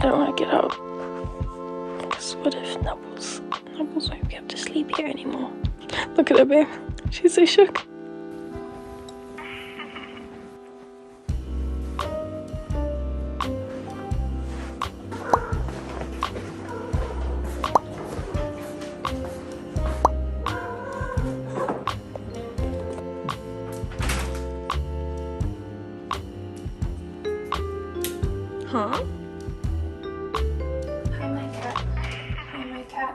don't want to get up. Because what if Nubbles won't be able to sleep here anymore? Look at her, babe. She's so shook. Huh? Hi, my cat. Hi, my cat.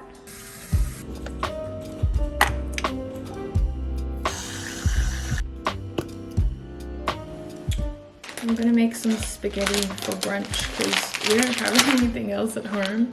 I'm gonna make some spaghetti for brunch because we don't have anything else at home.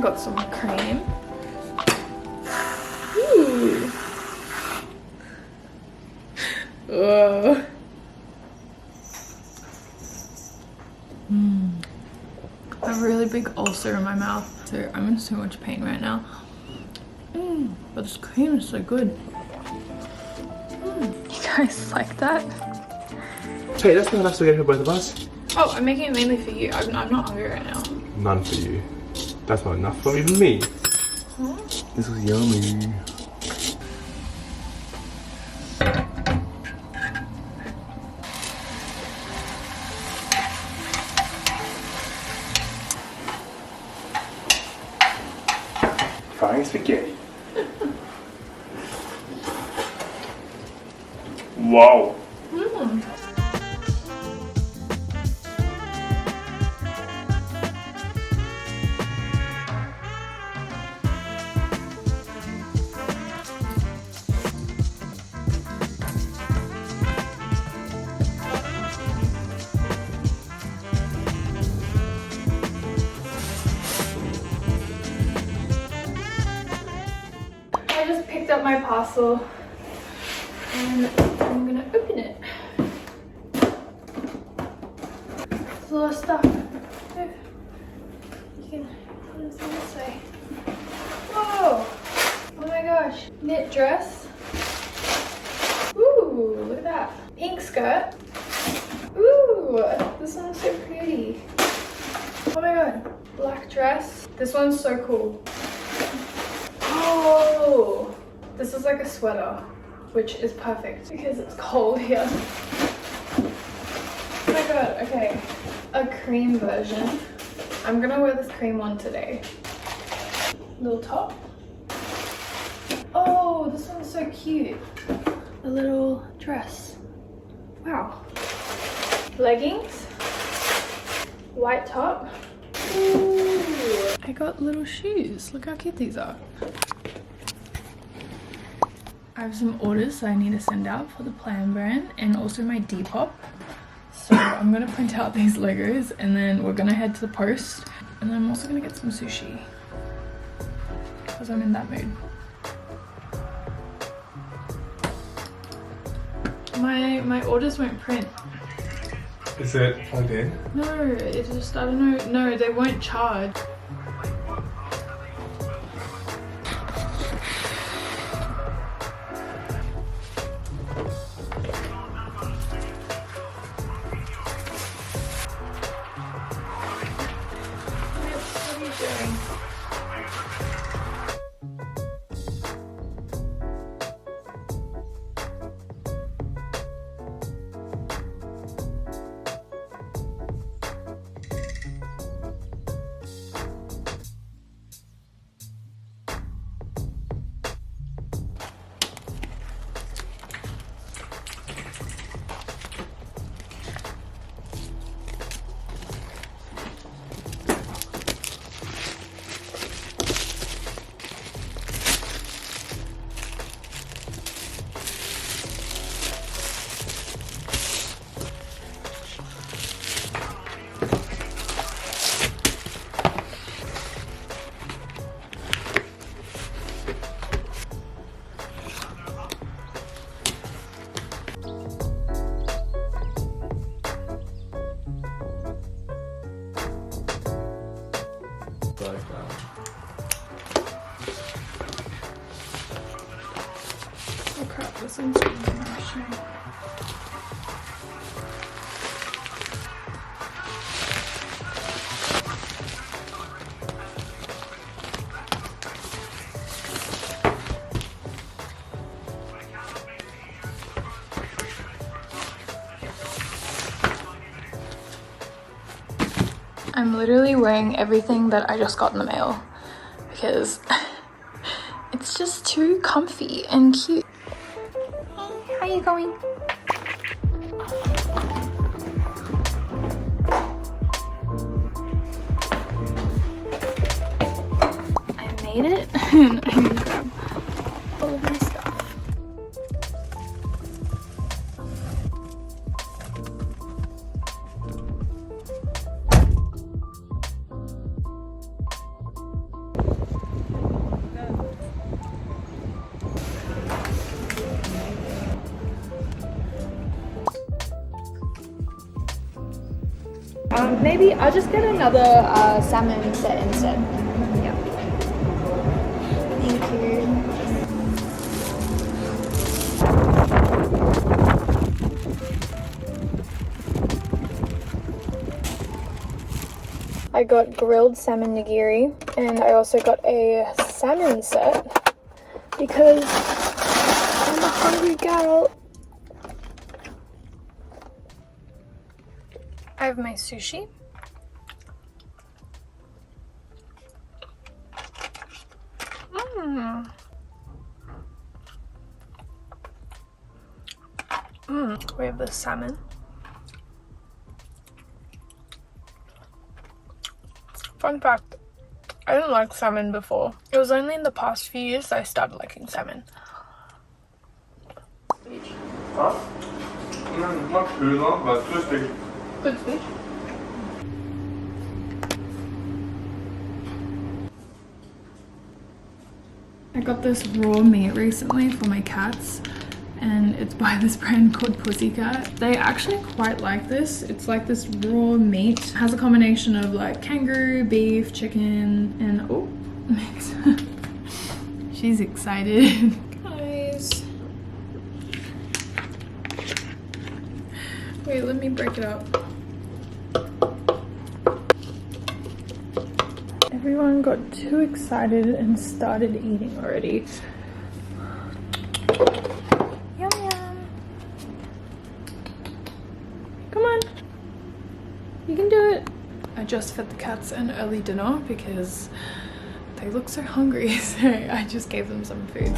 Got some cream. Ooh. Whoa. I have a really big ulcer in my mouth, so I'm in so much pain right now. But this cream is so good. You guys like that? Hey, that's not enough spaghetti for both of us. Oh, I'm making it mainly for you. I'm not hungry right now. None for you. That's not enough for even me. Huh? This was yummy. Frying spaghetti. Wow. I just picked up my parcel and I'm gonna open it. There's a lot of stuff. You can put it this way. Whoa! Oh my gosh. Knit dress. Ooh, look at that. Pink skirt. Ooh, this one's so pretty. Oh my god. Black dress. This one's so cool. Oh, this is like a sweater, which is perfect because it's cold here. Oh my god, okay. A cream version. I'm gonna wear this cream one today. Little top. Oh, this one's so cute. A little dress. Wow. Leggings. White top. Ooh. I got little shoes. Look how cute these are. I have some orders I need to send out for the Plan brand and also my Depop. So I'm gonna print out these logos and then we're gonna head to the post. And then I'm also gonna get some sushi because I'm in that mood. My orders won't print. Is it plugged in? No, it's just, I don't know. No, they won't charge. Oh crap, this one's really shiny. I'm literally wearing everything that I just got in the mail because it's just too comfy and cute. Hey, how you going? I made it and I need to grab all of my stuff. Maybe I'll just get another salmon set instead. Yeah. Thank you. I got grilled salmon nigiri and I also got a salmon set because I'm a hungry gal. I have my sushi. We have the salmon. Fun fact, I didn't like salmon before. It was only in the past few years that I started liking salmon. Huh? Not too long, but crispy. Good speech. I got this raw meat recently for my cats and it's by this brand called Pussycat. They actually quite like this. It's like this raw meat. It has a combination of like kangaroo, beef, chicken, and oh, mix. She's excited. Guys. Wait, let me break it up. Everyone got too excited and started eating already. Yum yum. Come on. You can do it. I just fed the cats an early dinner because they look so hungry, so I just gave them some food.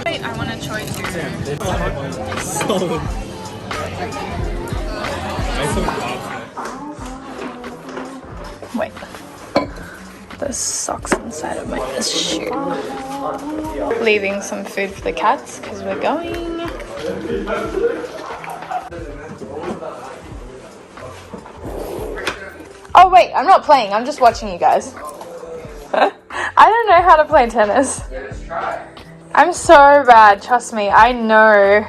Wait, I want a choice here. Wait. There's socks inside of my shoe. Leaving some food for the cats because we're going. Oh wait, I'm not playing. I'm just watching you guys. I don't know how to play tennis. I'm so bad, trust me, I know.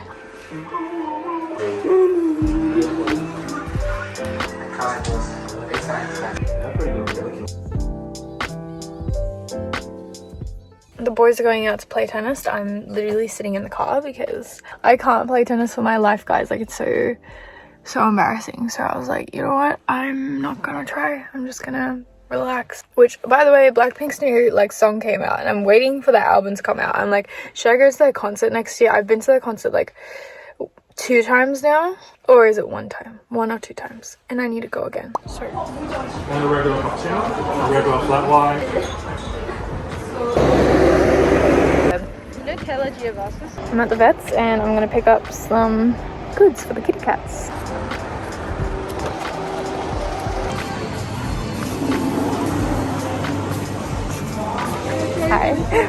The boys are going out to play tennis. I'm literally sitting in the car because I can't play tennis for my life, guys. Like, it's so embarrassing. So I was like, you know what? I'm not gonna try. I'm just gonna relax. Which, by the way, Blackpink's new like song came out and I'm waiting for the album to come out. I'm like, should I go to their concert next year? I've been to their concert like 2 times now, or is it 1 time? 1 or 2 times, and I need to go again. So Want a regular cappuccino? A regular flat white? I'm at the vet's and I'm gonna pick up some goods for the kitty cats.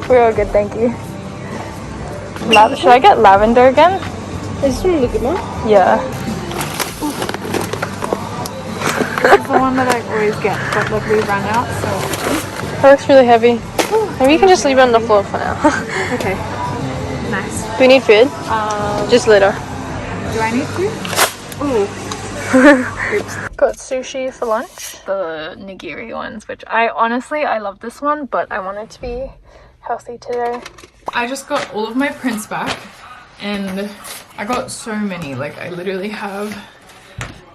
We're all good, thank you. Should I get lavender again? Is this one the good one? Yeah. This is the one that I always get, but like we ran out, so. That looks really heavy. Maybe you can just leave it on the floor for now. Okay. Nice. Do we need food? Just later. Do I need to? Ooh. Oops. Got sushi for lunch. The nigiri ones, which I love this one, but I want it to be healthy today. I just got all of my prints back and I got so many. Like I literally have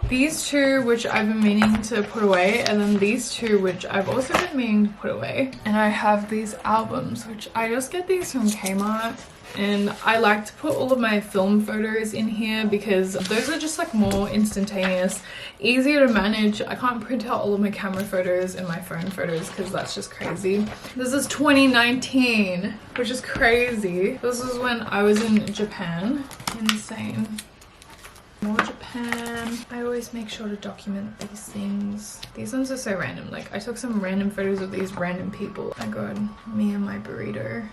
these two which I've been meaning to put away, and then these two which I've also been meaning to put away, and I have these albums which I just get these from Kmart, and I like to put all of my film photos in here because those are just like more instantaneous, easier to manage. I can't print out all of my camera photos and my phone photos because that's just crazy. This is 2019, which is crazy. This is when I was in Japan. Insane. More Japan. I always make sure to document these things. These ones are so random. Like I took some random photos of these random people. Oh my god, me and my burrito.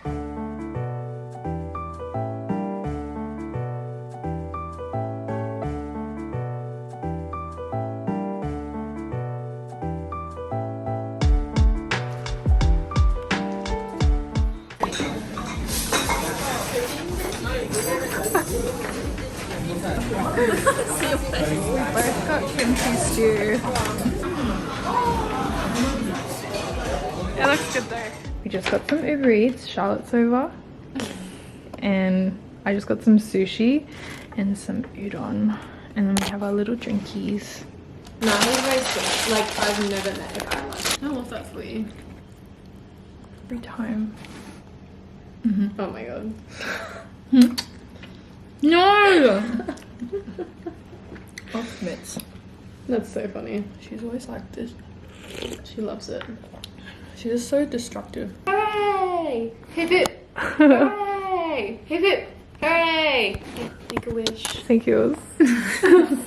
Both got kimchi stew. It looks good though. We just got some Uber Eats, Charlotte's over. And I just got some sushi and some udon. And then we have our little drinkies. No, he's very sweet. Like, I've never met a guy like. I love that for you. Every time. Oh my god. No! Off mitts. That's so funny. She's always like this. She loves it. She's just so destructive. Hooray! Hip hip! Hooray! Hip hip! Hooray! Make a wish. Thank you.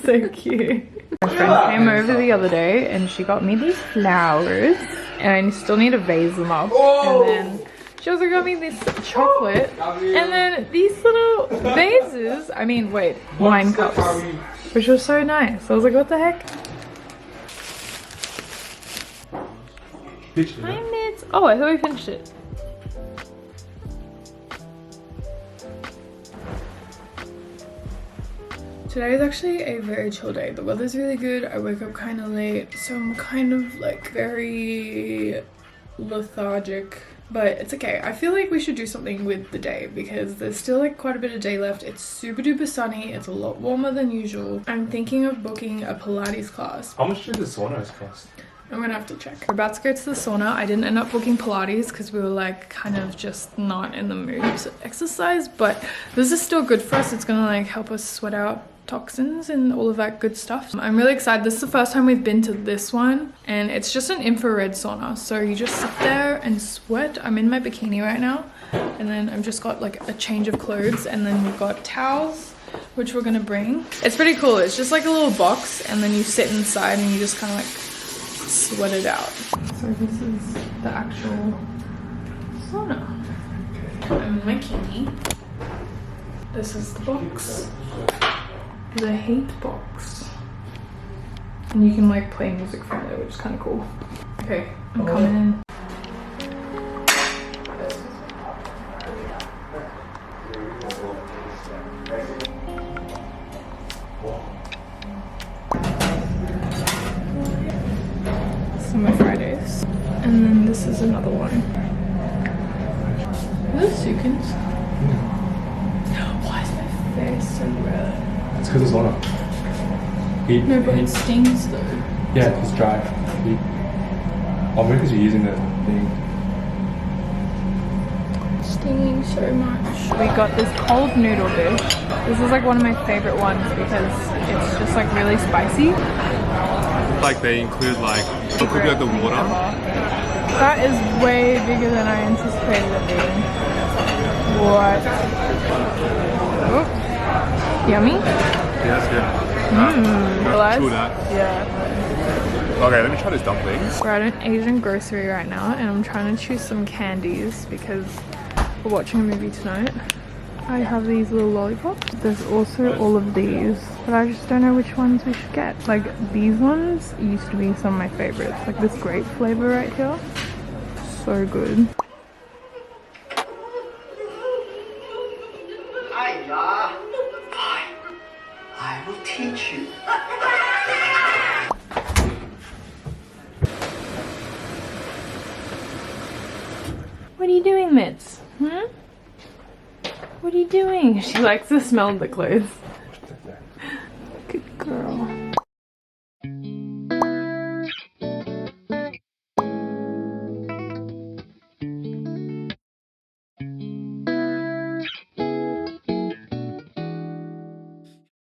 So cute. My friend came over the other day and she got me these flowers, and I still need to vase them up. And then she also got me this chocolate, and then these little vases. I mean, wait, wine cups, which was so nice. I was like, what the heck? Hi, Mitz. Oh, I thought we finished it. Today is actually a very chill day. The weather's really good. I woke up kind of late, so I'm kind of like very lethargic, but it's okay. I feel like we should do something with the day because there's still like quite a bit of day left. It's super duper sunny. It's a lot warmer than usual. I'm thinking of booking a Pilates class. How much did the saunas cost? I'm gonna have to check. We're about to go to the sauna. I didn't end up booking Pilates because we were like kind of just not in the mood to exercise, but this is still good for us. It's gonna like help us sweat out toxins and all of that good stuff. I'm really excited. This is the first time we've been to this one, and it's just an infrared sauna, so you just sit there and sweat. I'm in my bikini right now, and then I've just got like a change of clothes, and then we've got towels which we're gonna bring. It's pretty cool. It's just like a little box, and then you sit inside and you just kind of like sweat it out. So this is the actual sauna. I'm in my bikini. This is the box. The heat box, and you can like play music from there, which is kind of cool. Okay, I'm coming in. Summer Fridays, and then this is another one. Are those Sukins? Why is my face so red? It's because it's sauna. No, but it stings though. Yeah, it's dry. Oh, maybe because you're using the thing. Stinging so much. We got this cold noodle dish. This is like one of my favorite ones because it's just like really spicy. Like they include like, it could be like the water. That is way bigger than I anticipated it being. What? Oh. Yummy? Yeah, that's good. Realize? Chew that. Yeah. Okay, let me try this dumpling. We're at an Asian grocery right now and I'm trying to choose some candies because we're watching a movie tonight. I have these little lollipops. There's also all of these, but I just don't know which ones we should get. Like these ones used to be some of my favorites. Like this grape flavor right here. So good. I will teach you. What are you doing, Mitz? Hmm? What are you doing? She likes the smell of the clothes.